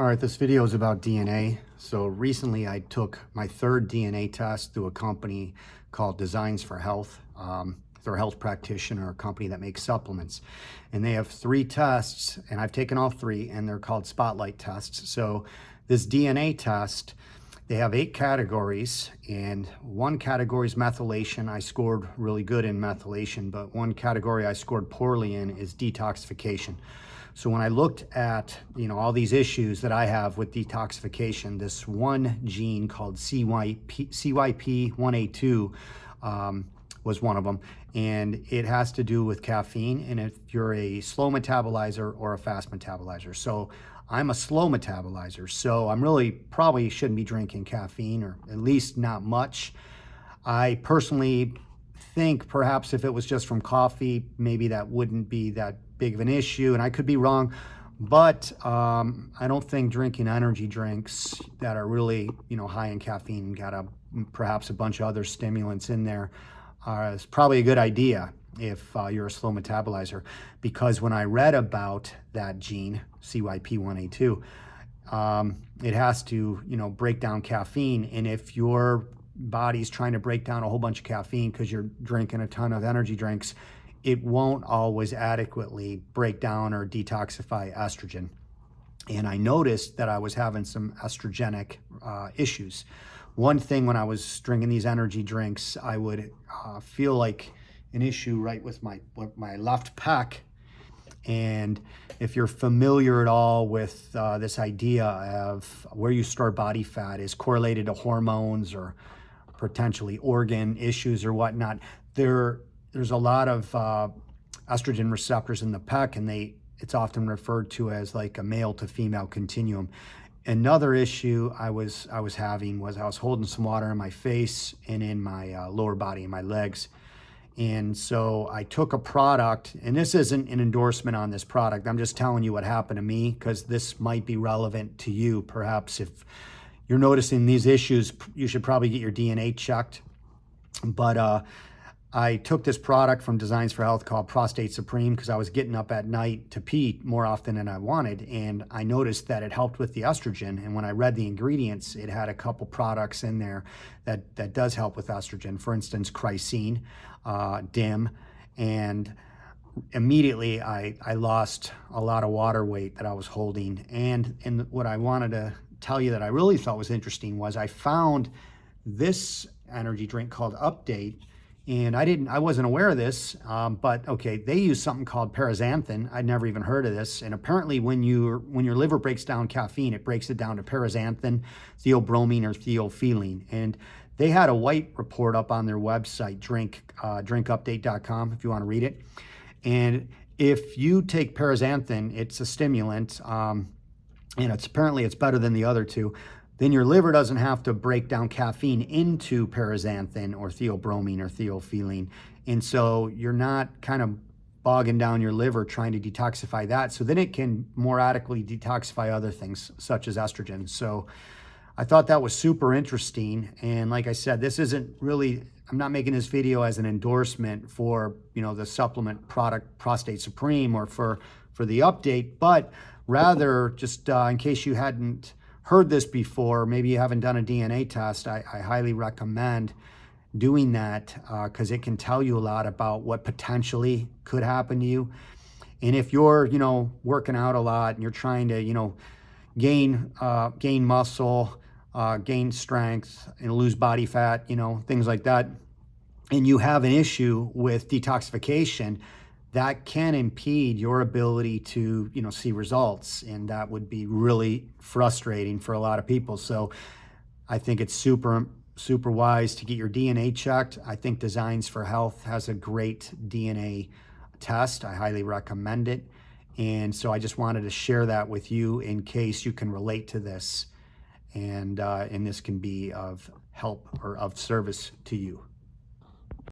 All right, this video is about DNA. So recently I took my third DNA test through a company called Designs for Health. They're a health practitioner, a company that makes supplements. And they have 3 tests, and I've taken all 3, and they're called spotlight tests. So this DNA test, they have 8 categories, and one category is methylation. I scored really good in methylation, but one category I scored poorly in is detoxification. So when I looked at, all these issues that I have with detoxification, this one gene called CYP1A2 was one of them, and it has to do with caffeine, and if you're a slow metabolizer or a fast metabolizer. So I'm a slow metabolizer, so I'm really probably shouldn't be drinking caffeine, or at least not much. I personally think perhaps if it was just from coffee, maybe that wouldn't be that big of an issue, and I could be wrong, but I don't think drinking energy drinks that are really, high in caffeine and got perhaps a bunch of other stimulants in there is probably a good idea if you're a slow metabolizer, because when I read about that gene, CYP1A2, it has to, break down caffeine, and if your body's trying to break down a whole bunch of caffeine because you're drinking a ton of energy drinks, it won't always adequately break down or detoxify estrogen. And I noticed that I was having some estrogenic issues. One thing when I was drinking these energy drinks, I would feel like an issue right with my left pec. And if you're familiar at all with this idea of where you store body fat is correlated to hormones or potentially organ issues or whatnot, there's a lot of estrogen receptors in the pec, and it's often referred to as like a male to female continuum. Another issue I was having was I was holding some water in my face and in my lower body, in my legs. And so I took a product, and this isn't an endorsement on this product. I'm just telling you what happened to me, because this might be relevant to you. Perhaps if you're noticing these issues, you should probably get your DNA checked. But I took this product from Designs for Health called Prostate Supreme because I was getting up at night to pee more often than I wanted, and I noticed that it helped with the estrogen. And when I read the ingredients, it had a couple products in there that does help with estrogen. For instance, Caffeine, DIM, and immediately I lost a lot of water weight that I was holding. And what I wanted to tell you that I really thought was interesting was I found this energy drink called Update. And I wasn't aware of this, but okay, they use something called paraxanthin. I'd never even heard of this. And apparently when your liver breaks down caffeine, it breaks it down to paraxanthin, theobromine, or theophylline. And they had a white report up on their website, drinkupdate.com, if you want to read it. And if you take paraxanthin, it's a stimulant, and apparently it's better than the other two. Then your liver doesn't have to break down caffeine into paraxanthin or theobromine or theophylline. And so you're not kind of bogging down your liver trying to detoxify that. So then it can more adequately detoxify other things such as estrogen. So I thought that was super interesting. And like I said, this isn't really, I'm not making this video as an endorsement for, the supplement product Prostate Supreme or for the Update, but rather just in case you hadn't heard this before, maybe you haven't done a DNA test, I highly recommend doing that because it can tell you a lot about what potentially could happen to you. And if you're, working out a lot and you're trying to, gain muscle, gain strength, and lose body fat, things like that, and you have an issue with detoxification, that can impede your ability to, see results. And that would be really frustrating for a lot of people. So I think it's super, super wise to get your DNA checked. I think Designs for Health has a great DNA test. I highly recommend it. And so I just wanted to share that with you in case you can relate to this. And this can be of help or of service to you.